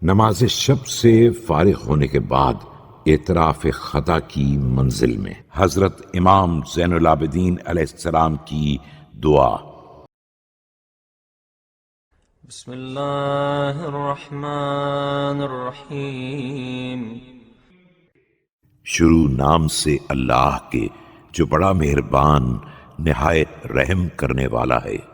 نماز شب سے فارغ ہونے کے بعد اعتراف خطا کی منزل میں حضرت امام زین العابدین علیہ السلام کی دعا۔ بسم اللہ الرحمن الرحیم۔ شروع نام سے اللہ کے جو بڑا مہربان نہایت رحم کرنے والا ہے۔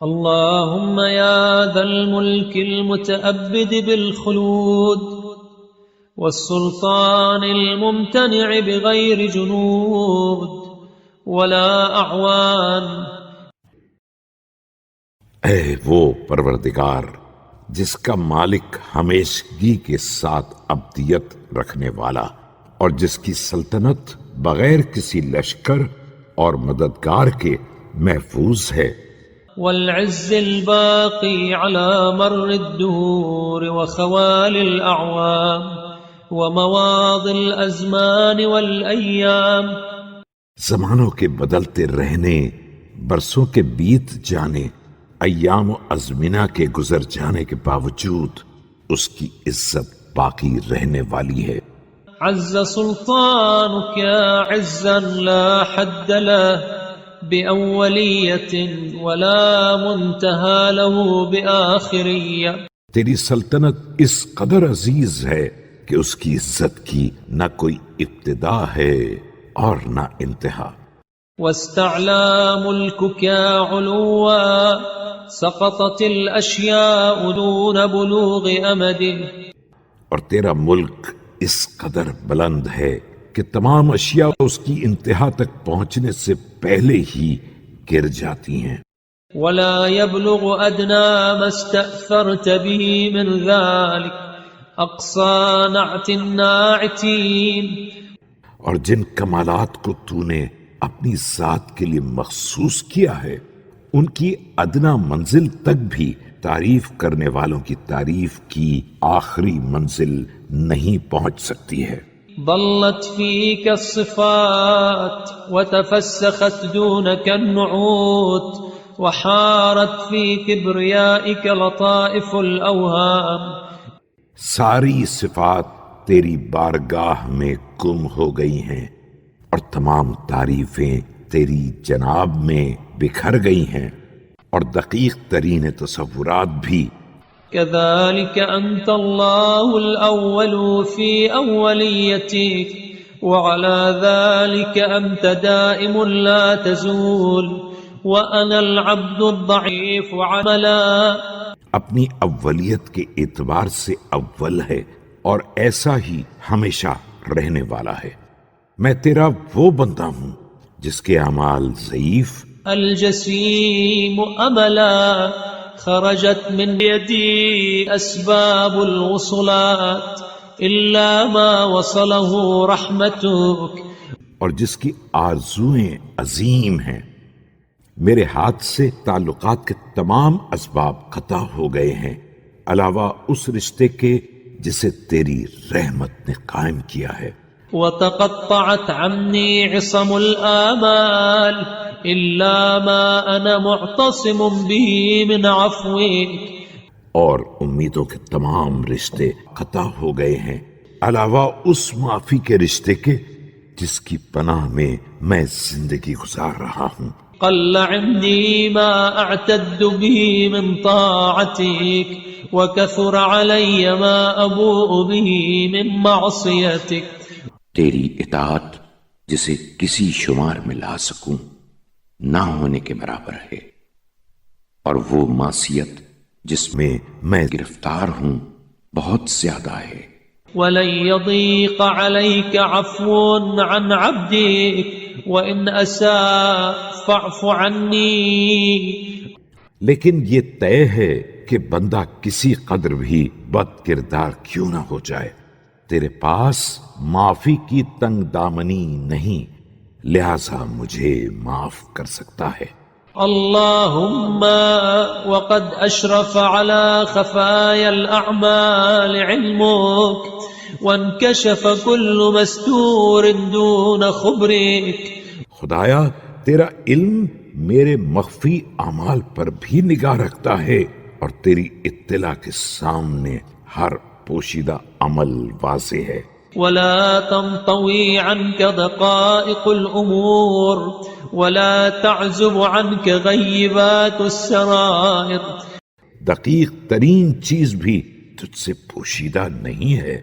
اللہم یا ذا الملک المتعبد بالخلود والسلطان الممتنع بغیر جنود ولا اعوان۔ اے وہ پروردگار جس کا مالک ہمیشگی کے ساتھ ابدیت رکھنے والا اور جس کی سلطنت بغیر کسی لشکر اور مددگار کے محفوظ ہے، والعز الباقی على مر الدهور وخوال الاعوام ومواض الازمان والایام۔ زمانوں کے بدلتے رہنے، برسوں کے بیت جانے، ایام و ازمنہ کے گزر جانے کے باوجود اس کی عزت باقی رہنے والی ہے۔ عز سلطانك عزا لا حد له بأولیة ولا منتهى له بآخریہ۔ تیری سلطنت اس قدر عزیز ہے کہ اس کی عزت کی نہ کوئی ابتدا ہے اور نہ انتہا۔ واستعلى ملكك علوا سقطت الاشیاء دون بلوغ امده۔ اور تیرا ملک اس قدر بلند ہے کہ تمام اشیاء اس کی انتہا تک پہنچنے سے پہلے ہی گر جاتی ہیں۔ ولا يبلغ ادنى ما استأثرت به من ذلك اقصى نعت الناعتین۔ اور جن کمالات کو تو نے اپنی ذات کے لیے مخصوص کیا ہے ان کی ادنا منزل تک بھی تعریف کرنے والوں کی تعریف کی آخری منزل نہیں پہنچ سکتی ہے۔ ضلت فيك الصفات وتفسخت دونك النعوت وحارت في كبريائك لطائف الأوهام۔ ساری صفات تیری بارگاہ میں گم ہو گئی ہیں اور تمام تعریفیں تیری جناب میں بکھر گئی ہیں، اور دقیق ترین تصورات بھی۔ كذلك أنت الله الأول في أوليتك وعلى ذلك أنت دائم لا تزول وأنا العبد الضعيف عملا۔ اپنی اولیت کے اعتبار سے اول ہے اور ایسا ہی ہمیشہ رہنے والا ہے۔ میں تیرا وہ بندہ ہوں جس کے اعمال ضعیف۔ الجسیم املا خرجت من يدي اسباب الوصلات الا ما وصله رحمتك۔ اور جس کی آرزویں عظیم ہیں، میرے ہاتھ سے تعلقات کے تمام اسباب قطع ہو گئے ہیں علاوہ اس رشتے کے جسے تیری رحمت نے قائم کیا ہے۔ وتقطعت عني عصم الآمال الا ما انا معتصم به من عفوك۔ اور امیدوں کے تمام رشتے قطع ہو گئے ہیں علاوہ اس معافی کے رشتے کے جس کی پناہ میں میں زندگی گزار رہا ہوں۔ قل عندي ما اعتد به من طاعتك وكثر علي ما ابوء به من معصيتك۔ تیری اطاعت جسے کسی شمار میں لا سکوں نہ ہونے کے برابر ہے، اور وہ معصیت جس میں میں گرفتار ہوں بہت زیادہ ہے۔ ولن يضيق عليك عفو عن عبدك وإن أساء فاعف عني۔ لیکن یہ طے ہے کہ بندہ کسی قدر بھی بد کردار کیوں نہ ہو جائے، تیرے پاس معافی کی تنگ دامنی نہیں، لہذا مجھے معاف کر سکتا ہے۔ اللهم وقد أشرف على خفايا الأعمال علمك وانكشف كل مستور دون خبرك۔ خدایا تیرا علم میرے مخفی اعمال پر بھی نگاہ رکھتا ہے اور تیری اطلاع کے سامنے ہر پوشیدہ عمل واضح ہے. ولا تنطوي عنك دقائق الأمور ولا تعزب عنك غيبات السرائر. دقیق ترین چیز بھی تجھ سے پوشیدہ نہیں ہے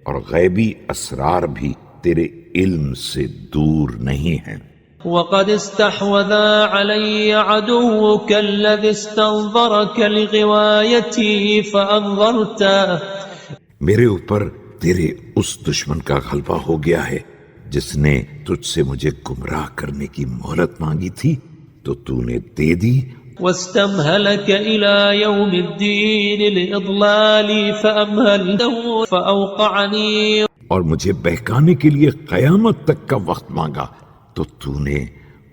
اور غیبی اسرار بھی تیرے علم سے دور نہیں ہیں. وقد استحوذ علي عدوك الذي استنظرك لغوايتي فأنظرته. میرے اوپر تیرے اس دشمن کا غلبہ ہو گیا ہے جس نے تجھ سے مجھے گمراہ کرنے کی مہلت مانگی تھی تو تو نے دے دی. واستمهلك إلى يوم الدين لإضلالي فأمهلته فأوقعني. اور مجھے بہکانے کے لیے قیامت تک کا وقت مانگا تو تو نے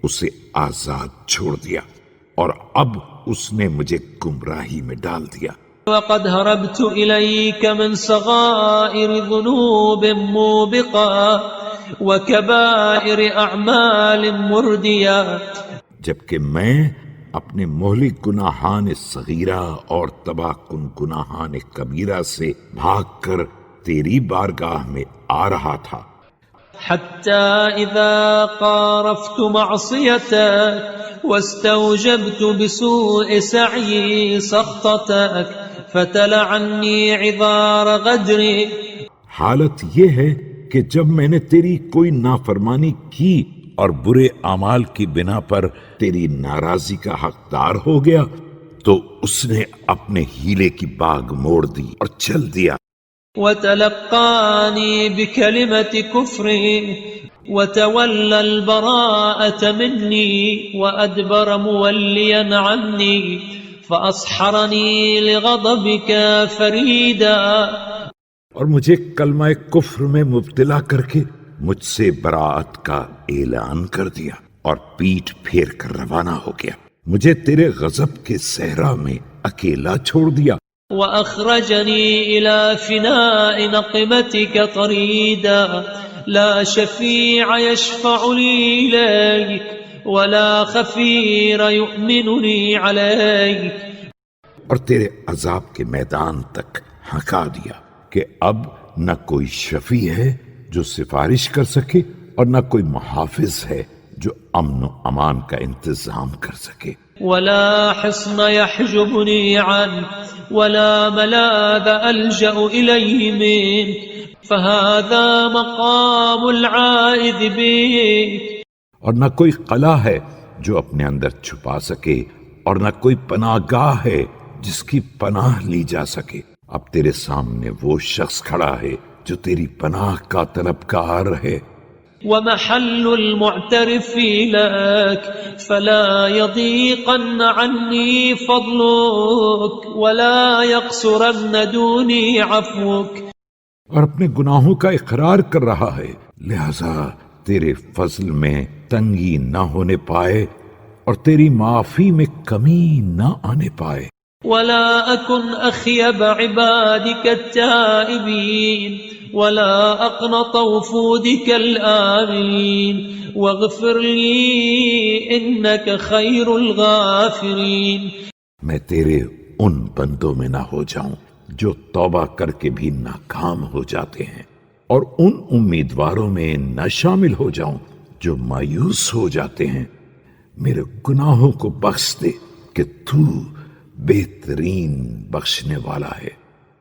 اسے آزاد چھوڑ دیا اور اب اس نے مجھے گمراہی میں ڈال دیا. وقد هربت إليك من صغائر ذنوب موبقة وكبائر أعمال مردية. جبکہ میں اپنے مہلک گناہان صغیرہ اور تباہ کن گناہان کبیرہ سے بھاگ کر تیری بارگاہ میں آ رہا تھا. حتى إذا قارفت معصيتك واستوجبت بسوء سعي سخطتك فتل عني عذار غدري. حالت یہ ہے کہ جب میں نے تیری کوئی نافرمانی کی اور برے اعمال کی بنا پر تیری ناراضی کا حقدار ہو گیا تو اس نے اپنے ہیلے کی باغ موڑ دی اور چل دیا. وتلقاني بكلمة كفر وتولى البراءة مني وأدبر موليا عني فأصحرني لغضبك فريدا. اور مجھے کلمہ کفر میں مبتلا کر کے مجھ سے براءت کا اعلان کر دیا اور پیٹھ پھیر کر روانہ ہو گیا. مجھے تیرے غضب کے صحرا میں اکیلا چھوڑ دیا. وأخرجني إلى فناء نقمتك طريدا لا شفيع يشفع لي إليك ولا خفير يؤمنني عليك. اور تیرے عذاب کے میدان تک ہنکا دیا کہ اب نہ کوئی شفیع ہے جو سفارش کر سکے اور نہ کوئی محافظ ہے جو امن و امان کا انتظام کر سکے. ولا حصن يحجبني عنك ولا ملاذ ألجأ إليه منك فهذا مقام العائد بك. اور نہ کوئی قلعہ ہے جو اپنے اندر چھپا سکے اور نہ کوئی پناہ گاہ ہے جس کی پناہ لی جا سکے. اب تیرے سامنے وہ شخص کھڑا ہے جو تیری پناہ کا طلبکار ہے. ومحل المعترف لك فلا يضيقن عني فضلك ولا يقصرن دوني عفوك. اور اپنے گناہوں کا اقرار کر رہا ہے لہذا تیرے فضل میں تنگی نہ ہونے پائے اور تیری معافی میں کمی نہ آنے پائے. ولا أكن أخيب عبادك التائبين ولا أقنط وفودك الآمين واغفر لي إنك خير الغافرين. میں تیرے ان بندوں میں نہ ہو جاؤں جو توبہ کر کے بھی ناکام ہو جاتے ہیں اور ان امیدواروں میں نہ شامل ہو جاؤں جو مایوس ہو جاتے ہیں. میرے گناہوں کو بخش دے کہ تو بہترین بخشنے والا ہے.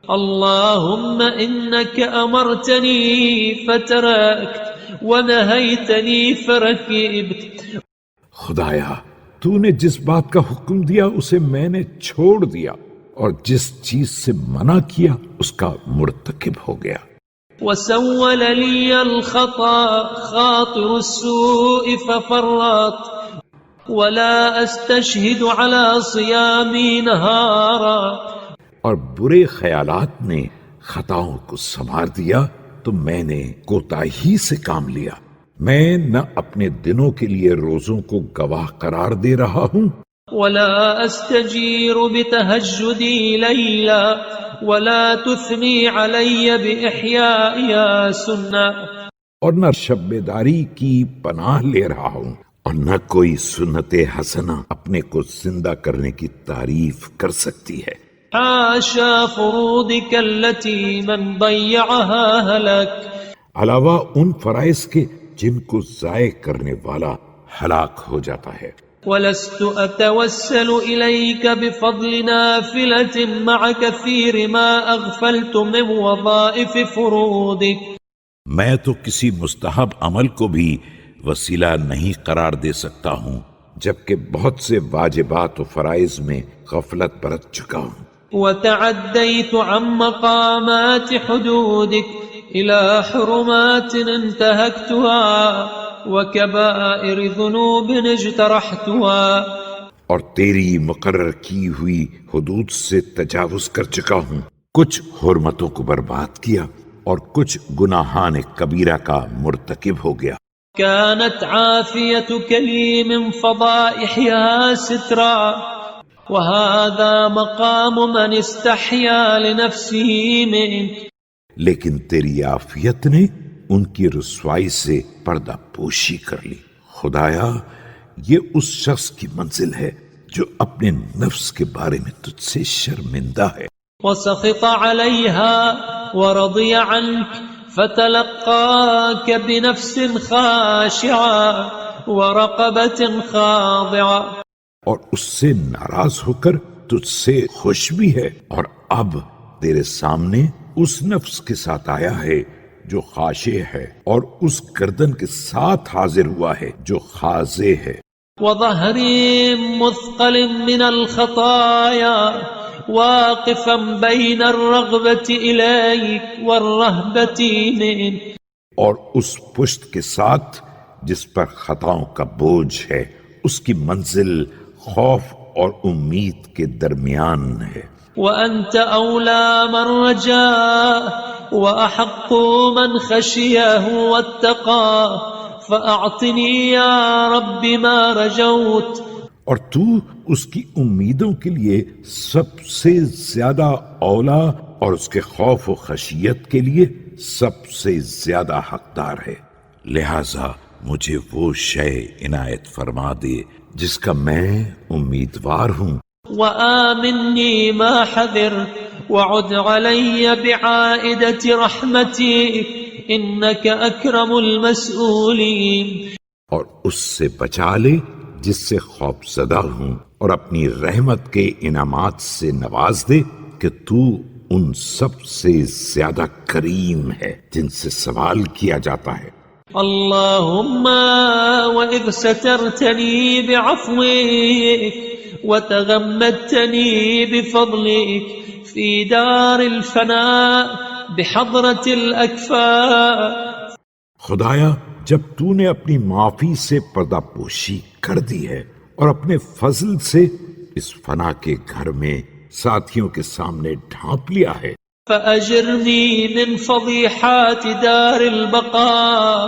اللهم إنك أمرتني فتركت ونهيتني فركبت. خدایا تو نے جس بات کا حکم دیا اسے میں نے چھوڑ دیا اور جس چیز سے منع کیا اس کا مرتکب ہو گیا. وسول لي الخطا خاطر السوء ففرط ولا استشهد على صيامي نهارا. اور برے خیالات نے خطاؤں کو سنوار دیا تو میں نے کوتاہی سے کام لیا. میں نہ اپنے دنوں کے لیے روزوں کو گواہ قرار دے رہا ہوں ولا استجير بتهجدي ليلا ولا تثني علي بإحياء سنة. اور نہ شب بیداری کی پناہ لے رہا ہوں اور نہ کوئی سنت حسنہ اپنے کو زندہ کرنے کی تعریف کر سکتی ہے. حاشا فروضك التي من ضيعها هلك. علاوہ ان فرائض کے جن کو ضائع کرنے والا ہلاک ہو جاتا ہے. ولست أتوسل إليك بفضل نافلة مع كثير ما أغفلت من وظائف فروضك. میں تو کسی مستحب عمل کو بھی وسیلہ نہیں قرار دے سکتا ہوں جبکہ بہت سے واجبات و فرائض میں غفلت برت چکا ہوں. وتعديت عن مقامات حدودك إلى حرمات انتهكتها وكبائر ذنوب اجترحتها. اور تیری مقرر کی ہوئی حدود سے تجاوز کر چکا ہوں، کچھ حرمتوں کو برباد کیا اور کچھ گناہان کبیرہ کا مرتکب ہو گیا. كانت عافيتك لي من فضائحها سترا وهذا مقام من استحيا لنفسه منك. لیکن تیری عافیت نے ان کی رسوائی سے پردہ پوشی کر لی. خدایا یہ اس شخص کی منزل ہے جو اپنے نفس کے بارے میں تجھ سے شرمندہ ہے. وسخط عليها ورضي عنك فتلقاك بنفس خاشعة ورقبة خاضعة. اور اس سے ناراض ہو کر تجھ سے خوش بھی ہے اور اب تیرے سامنے اس نفس کے ساتھ آیا ہے جو خاشع ہے اور اس گردن کے ساتھ حاضر ہوا ہے جو خاضع ہے. وظهر مثقل من الخطايا واقفا بين الرغبة إليك والرهبة منك. اور اس پشت کے ساتھ جس پر خطاؤں کا بوجھ ہے اس کی منزل خوف اور امید کے درمیان ہے. وأنت أولى من رجاه وأحق من خشيه واتقاه فأعطني يا رب ما رجوت. اور تو اس کی امیدوں کے لیے سب سے زیادہ اولا اور اس کے خوف و خشیت کے لیے سب سے زیادہ حقدار ہے. لہذا مجھے وہ شے عنایت فرما دے جس کا میں امیدوار ہوں. وآمني ما حذر وعد علي بعائدة رحمتي إنك أكرم المسؤولين. اور اس سے بچا لے جس سے خوف زدہ ہوں اور اپنی رحمت کے انعامات سے نواز دے کہ تو ان سب سے زیادہ کریم ہے جن سے سوال کیا جاتا ہے. اللهم وإذ سترتني بعفوك وتغمدتني بفضلك في دار الفناء بحضرة الأكفاء. خدایا جب تو نے اپنی معافی سے پردہ پوشی کر دی ہے اور اپنے فضل سے اس فنا کے گھر میں ساتھیوں کے سامنے ڈھانپ لیا ہے، فأجرني من فضيحات دار البقاء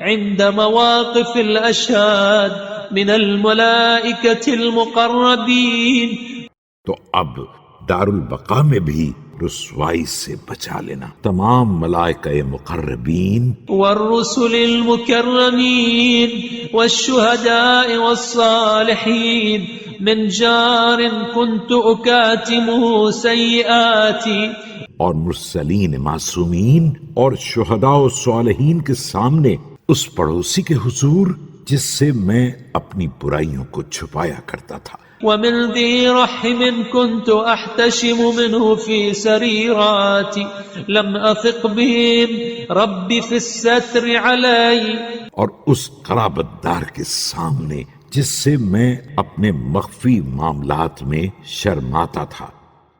عند مواقف الأشهاد من الملائكة المقربين. تو اب دار البقاء میں بھی رسوائی سے بچا لینا تمام ملائکہ مقربین والرسل المكرمين والشهداء والصالحين من جار كنت أكاتمه سيئاتي. اور مرسلین معصومین اور شہداء و صالحین کے سامنے اس پڑوسی کے حضور جس سے میں اپنی برائیوں کو چھپایا کرتا تھا. ومن ذي رحم كنت أحتشم منه في سريراتي لم أثق بهم ربي في الستر علي. اور اس قرابت دار کے سامنے جس سے میں اپنے مخفی معاملات میں شرماتا تھا،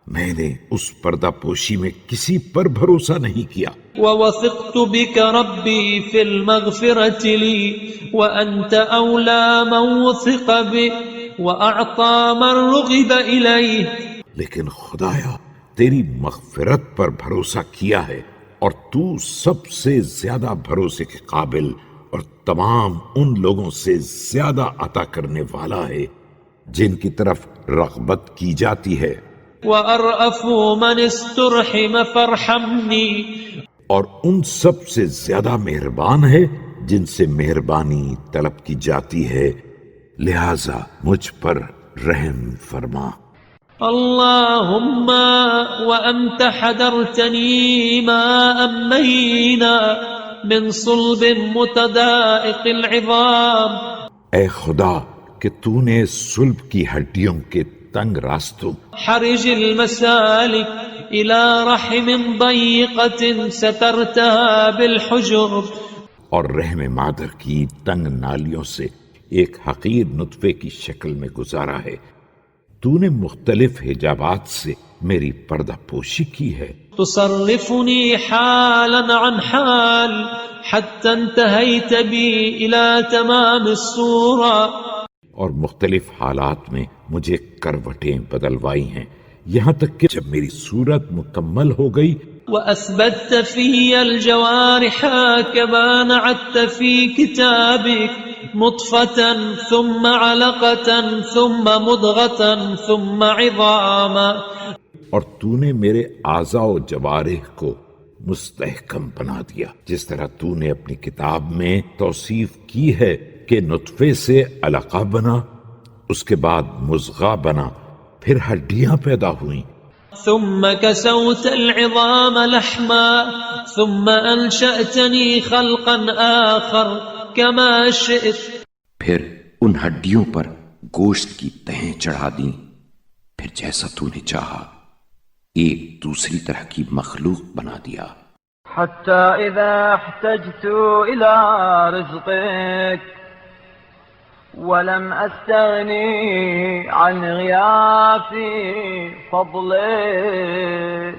میں نے اس پردہ پوشی میں کسی پر بھروسہ نہیں کیا. ووثقت بك ربي في المغفرة لي وأنت أولى من وثق به وأعطى من رغب إليه. لیکن خدایا تیری مغفرت پر بھروسہ کیا ہے اور تو سب سے زیادہ بھروسے کے قابل اور تمام ان لوگوں سے زیادہ عطا کرنے والا ہے جن کی طرف رغبت کی جاتی ہے. وأرأف من استرحم فارحمني. اور ان سب سے زیادہ مہربان ہے جن سے مہربانی طلب کی جاتی ہے، لہذا مجھ پر رحم فرما. اللهم وأنت حذرتني ما أمينا من صلب متدائق العظام. اے خدا کہ تو نے صلب کی ہڈیوں کے تنگ راستوں حرج المسالك إلى رحم ضيقة سترتها بالحجر. اور رحم مادر کی تنگ نالیوں سے ایک حقیر نطفے کی شکل میں گزارا ہے. تو نے مختلف حجابات سے میری پردہ پوشی کی ہے. تصرفني حالا عن حال حتى انتهيت بي إلى تمام الصورة. اور مختلف حالات میں مجھے کروٹیں بدلوائی ہیں یہاں تک کہ جب میری صورت مکمل ہو گئی. وأثبتت في الجوارح كما نعت في كتابك نطفة ثم علقة ثم مضغة ثم عظاما. اور تو نے میرے اعضاء و جوارح کو مستحکم بنا دیا جس طرح تو نے اپنی کتاب میں توصیف کی ہے کہ نطفے سے علقہ بنا، اس کے بعد مضغہ بنا، پھر ہڈیاں پیدا ہوئیں. ثم كسوت العظام لحما ثم أنشأتني خلقا آخر كما شئت. پھر ان ہڈیوں پر گوشت کی تہیں چڑھا دیں، پھر جیسا تو نے چاہا ایک دوسری طرح کی مخلوق بنا دیا. حتى إذا احتجت إلى رزقك ولم أستغني عن غياث فضلك.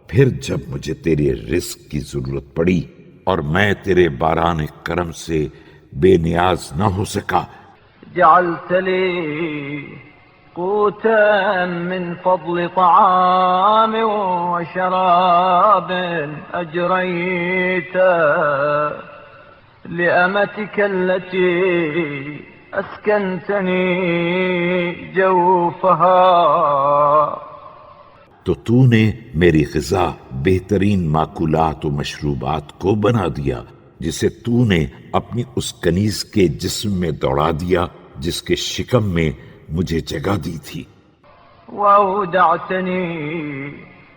پھر جب مجھے تیرے رزق کی ضرورت پڑی اور میں تیرے باران کرم سے بے نیاز نہ ہو سکا، جعلت لي قوتا من فضل طعام وشراب أجريت لأمتك التي أسكنتني جوفها. تو تو نے میری غذا بہترین ماکولات و مشروبات کو بنا دیا جسے تو نے اپنی اس کنیز کے جسم میں دوڑا دیا جس کے شکم میں مجھے جگہ دی تھی. وأودعتني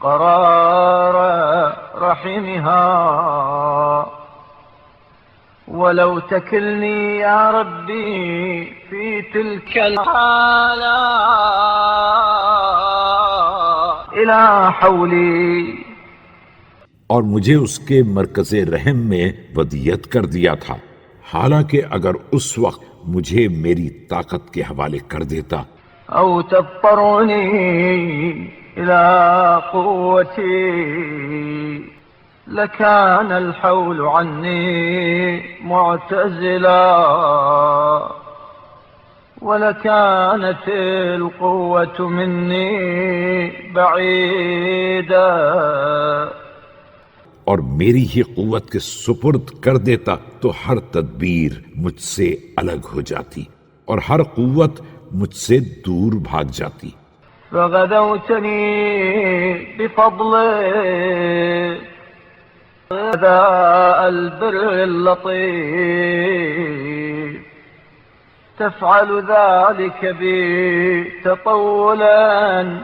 قرار رحمها ولو تكلني يا ربي في تلك الحالة إلى حولي. اور مجھے اس کے مرکز رحم میں ودیت کر دیا تھا، حالانکہ اگر اس وقت مجھے میری طاقت کے حوالے کر دیتا. أو تضطرني إلى قوتي لكان الحول عني معتزلا ولكانت القوة مني بعيدا. اور میری ہی قوت کے سپرد کر دیتا تو ہر تدبیر مجھ سے الگ ہو جاتی اور ہر قوت مجھ سے دور بھاگ جاتی. فغدوتني بفضل ذا البر اللطيف تفعل ذلك بي تطولا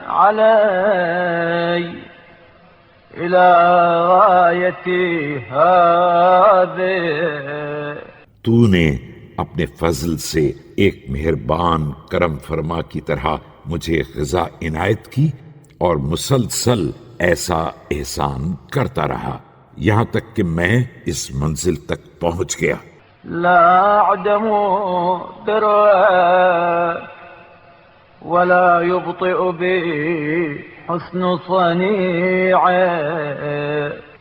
علي إلى غايتي هذه. تو نے اپنے فضل سے ایک مہربان کرم فرما کی طرح مجھے غذا عنایت کی اور مسلسل ایسا احسان کرتا رہا یہاں تک کہ میں اس منزل تک پہنچ گیا. لا أعدم برا ولا يبطئ بي حسن صنيعي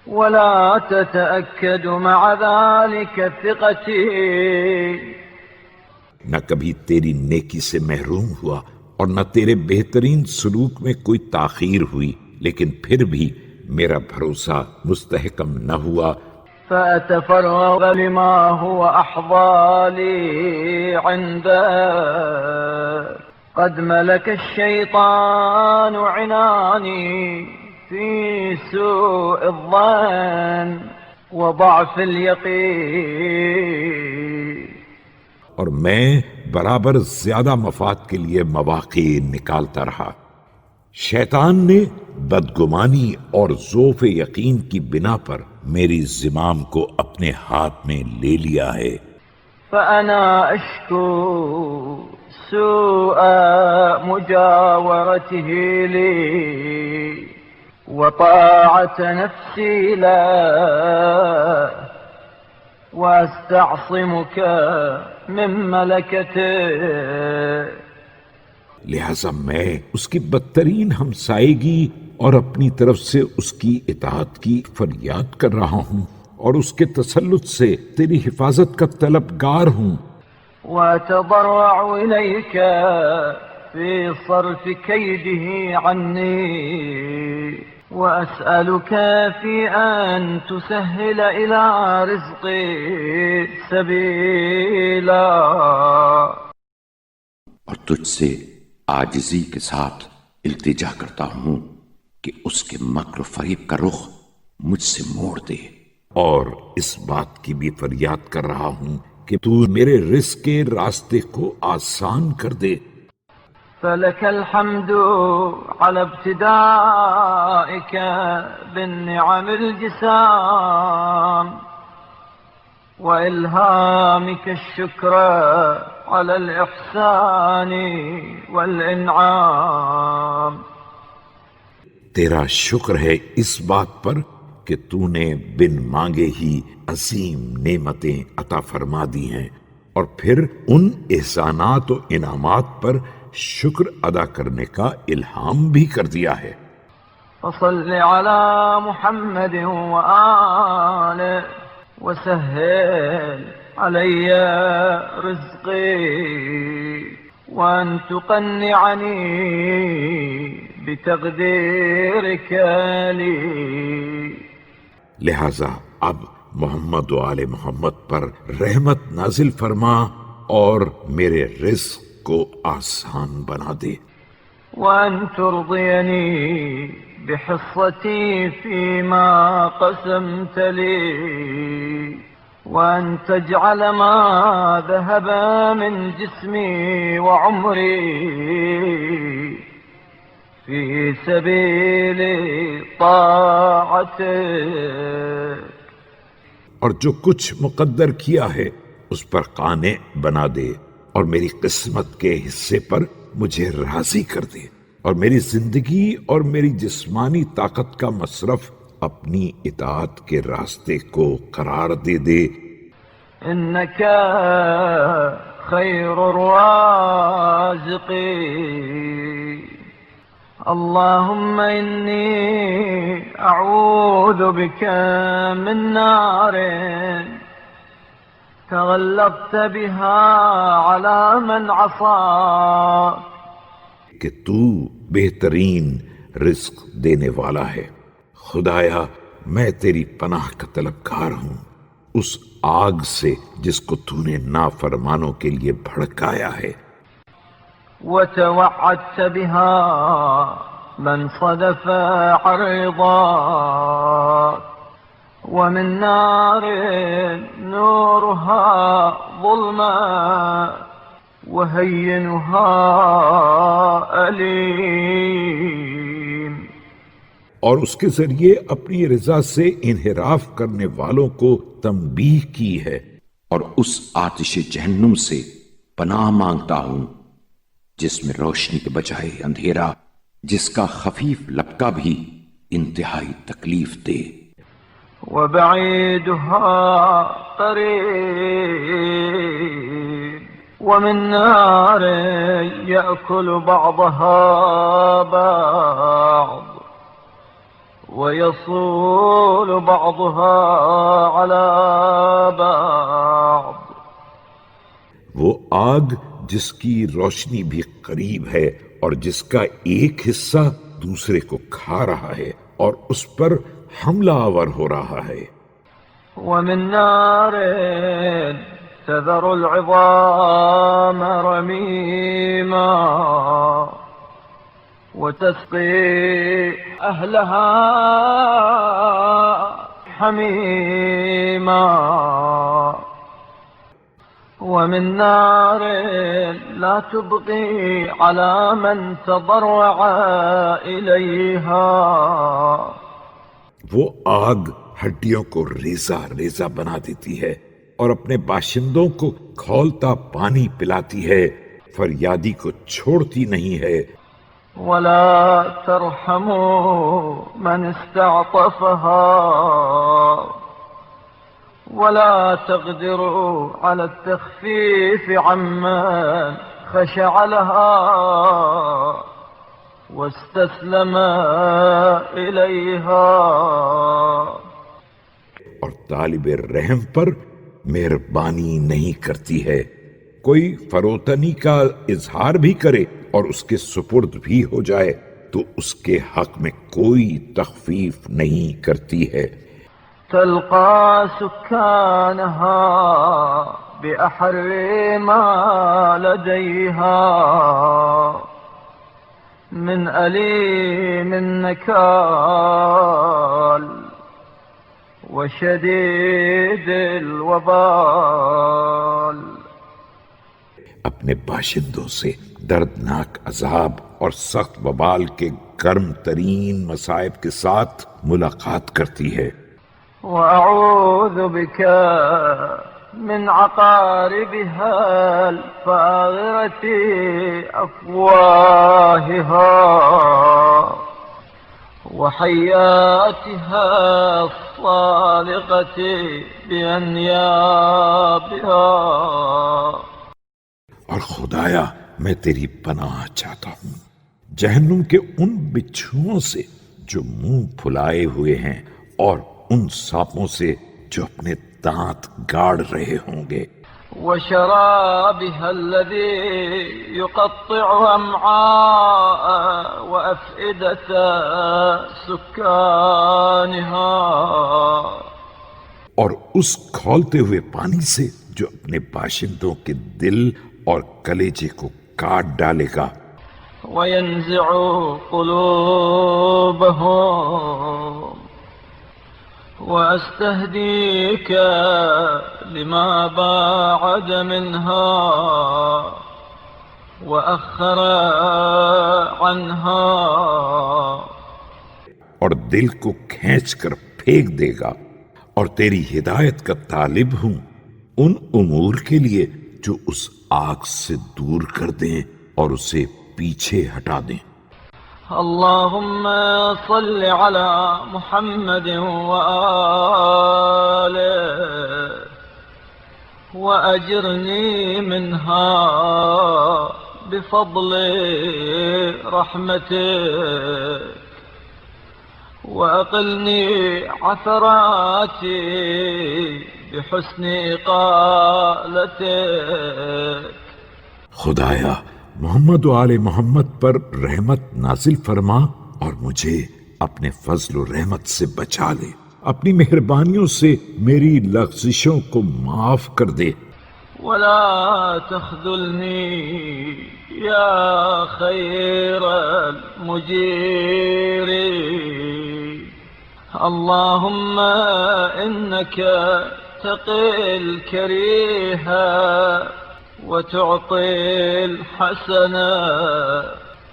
ولا تتأكد مع ذلك ثقتي. نہ کبھی تیری نیکی سے محروم ہوا اور نہ تیرے بہترین سلوک میں کوئی تاخیر ہوئی، لیکن پھر بھی میرا بھروسہ مستحکم نہ ہوا. فأتفرغ لما هو أحظى لي عنده. قد ملك الشيطان عناني في سوء الظن وضعف اليقين. اور میں برابر زیادہ مفاد کے لیے مواقع نکالتا رہا شیطان نے بدگمانی اور ذوف یقین کی بنا پر میری زمام کو اپنے ہاتھ میں لے لیا ہے۔ فأنا أشكو سوء مجاورته لي وطاعة نفسي له وأستعصمك من ملكته، لہذا میں اس کی بدترین ہمسائیگی اور اپنی طرف سے اس کی اطاعت کی فریاد کر رہا ہوں اور اس کے تسلط سے تیری حفاظت کا طلبگار ہوں۔ وأتضرع إليك في صرف كيده عني وأسألك في أن تسهل إلى رزقي سبيلا، اور تجھ سے عاجزی کے ساتھ التجا کرتا ہوں کہ اس کے مکر و فریب کا رخ مجھ سے موڑ دے، اور اس بات کی بھی فریاد کر رہا ہوں کہ تو میرے رزق کے راستے کو آسان کر دے۔ فلك الحمد على ابتدائك بالنعم الجسام وإلهامك الشكر على الإحسان والإنعام۔ تیرا شکر ہے اس بات پر کہ تو نے بن مانگے ہی عظیم نعمتیں عطا فرما دی ہیں، اور پھر ان احسانات و انعامات پر شکر ادا کرنے کا الہام بھی کر دیا ہے۔ فصل على محمد وآله وسهل علي رزقي وأن تقنعني بتقديرك لي۔ لہذا اب محمد و آل محمد پر رحمت نازل فرما اور میرے رزق کو آسان بنا دے۔ وأن ترضيني بحصتي فيما قسمت لي وأن تجعل ما ذهب من جسمي وعمري في سبيل طاعتك، اور جو کچھ مقدر کیا ہے اس پر قانع بنا دے، اور میری قسمت کے حصے پر مجھے راضی کر دے، اور میری زندگی اور میری جسمانی طاقت کا مصرف اپنی اطاعت کے راستے کو قرار دے دے۔ إنك خير الرازقين، اللهم إني أعوذ بك من نار تغلظت بها على من عصاك، کہ تو بہترین رزق دینے والا ہے، خدایا میں تیری پناہ کا طلبگار ہوں اس آگ سے جس کو تو نے نافرمانوں کے لیے بھڑکایا ہے۔ وتوعدت بها من صدف عن رضاك، ومن نار نورها ظلما وهينها أليم، اور اس کے ذریعے اپنی رضا سے انحراف کرنے والوں کو تنبیہ کی ہے۔ اور اس آتش جہنم سے پناہ مانگتا ہوں جس میں روشنی کے بجائے اندھیرا، جس کا خفیف لپکا بھی انتہائی تکلیف دے۔ وبعيدها قريب، ومن نار يأكل بعضها بعض ويصول بعضها على بعض۔ وہ آگ جس کی روشنی بھی قریب ہے اور جس کا ایک حصہ دوسرے کو کھا رہا ہے اور اس پر حملہ آور ہو رہا ہے۔ ومن نار تذر العظام رميما وتسقي أهلها حميما ومن نار لا تبقي على من تضرع إليها. وہ آگ ہڈیوں کو ریزہ ریزہ بنا دیتی ہے اور اپنے باشندوں کو کھولتا پانی پلاتی ہے، فریادی کو چھوڑتی نہیں ہے. ولا ترحم من استعطفها ولا تقدر على التخفيف عمن خشع لها واستسلم إليها. اور طالب رحم پر مہربانی نہیں کرتی ہے. کوئی فروتنی کا اظہار بھی کرے اور اس کے سپرد بھی ہو جائے تو اس کے حق میں کوئی تخفیف نہیں کرتی ہے. تلقى سكانها بأحر ما لديها من أليم النكال وشديد الوبال. اپنے باشندوں سے دردناک عذاب اور سخت وبال کے گرم ترین مصائب کے ساتھ ملاقات کرتی ہے. وأعوذ بك من عقاربها الفاغرة أفواهها وحياتها الصالقة بأنيابها. اور خدایا میں تیری پناہ چاہتا ہوں جہنم کے ان بچھوؤں سے جو منہ پھلائے ہوئے ہیں اور ان سانپوں سے جو اپنے دانت گاڑ رہے ہوں گے. وشرابها الذي يقطع أمعاء وأفئدة سكانها. اور اس کھولتے ہوئے پانی سے جو اپنے باشندوں کے دل اور کلیجے کو کاٹ ڈالے گا. وينزع قلوبهم. وأستهديك لما باعد منها وأخر عنها. اور دل کو کھینچ کر پھینک دے گا. اور تیری ہدایت کا طالب ہوں ان امور کے لیے جو اس آگ سے دور کر دیں اور اسے پیچھے ہٹا دیں. اللهم صل على محمد وآله وأجرني منها بفضل رحمتك وأقلني عثراتي بحسن إقالتك. خدایا محمد و آل محمد پر رحمت نازل فرما اور مجھے اپنے فضل و رحمت سے بچا لے. اپنی مہربانیوں سے میری لغزشوں کو معاف کر دے. ولا تخذلني يا خير المجيرين. اللهم إنك تقي الكريه وتعطي الحسنة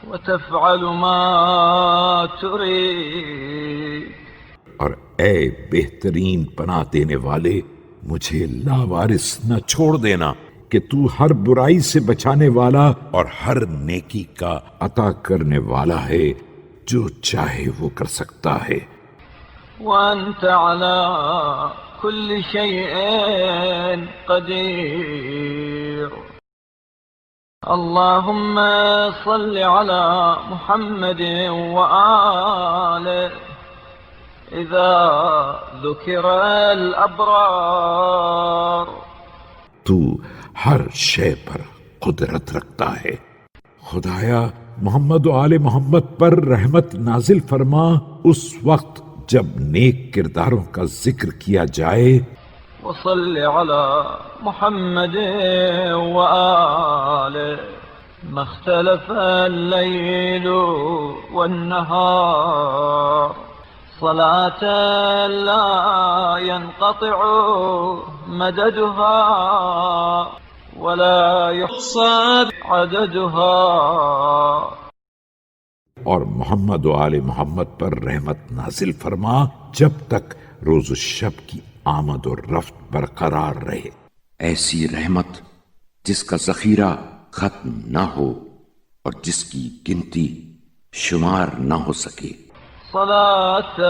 وتفعل ما تريد. اور اے بہترین پناہ دینے والے مجھے لاوارث نہ چھوڑ دینا کہ تو ہر برائی سے بچانے والا اور ہر نیکی کا عطا کرنے والا ہے، جو چاہے وہ کر سکتا ہے. وأنت على كل شيء قدير. اللهم صل على محمد وآله إذا ذكر الأبرار. تو ہر شے پر قدرت رکھتا ہے. خدایا محمد و آل محمد پر رحمت نازل فرما اس وقت جب نیک کرداروں کا ذکر کیا جائے. وصل على محمد وآله ما اختلف الليل والنهار صلاة لا ينقطع مددها ولا يحصى عددها. اور محمد و آل محمد پر رحمت نازل فرما جب تک روز و شب کی آمد و رفت برقرار رہے. ایسی رحمت جس کا ذخیرہ ختم نہ ہو اور جس کی گنتی شمار نہ ہو سکے. صلاة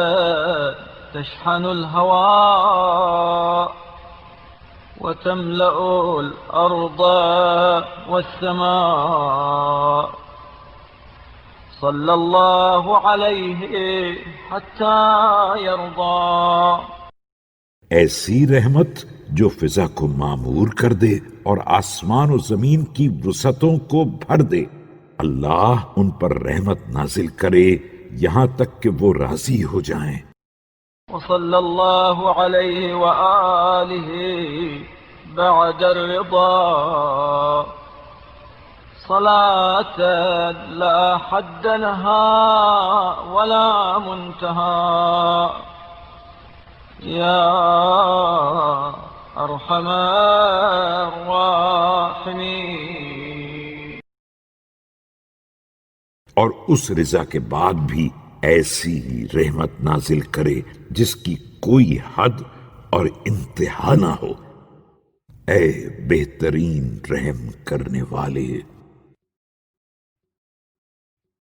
تشحن الهواء وتملأ الأرض والسماء. صلى الله عليه حتى يرضى. ایسی رحمت جو فضا کو معمور کر دے اور آسمان و زمین کی وسعتوں کو بھر دے. اللہ ان پر رحمت نازل کرے یہاں تک کہ وہ راضی ہو جائیں. وصلى الله عليه وآله بعد الرضا صلاة لا حد لها ولا منتهى. يا أرحم الراحمين. اور اس رضا کے بعد بھی ایسی رحمت نازل کرے جس کی کوئی حد اور انتہا نہ ہو. اے بہترین رحم کرنے والے.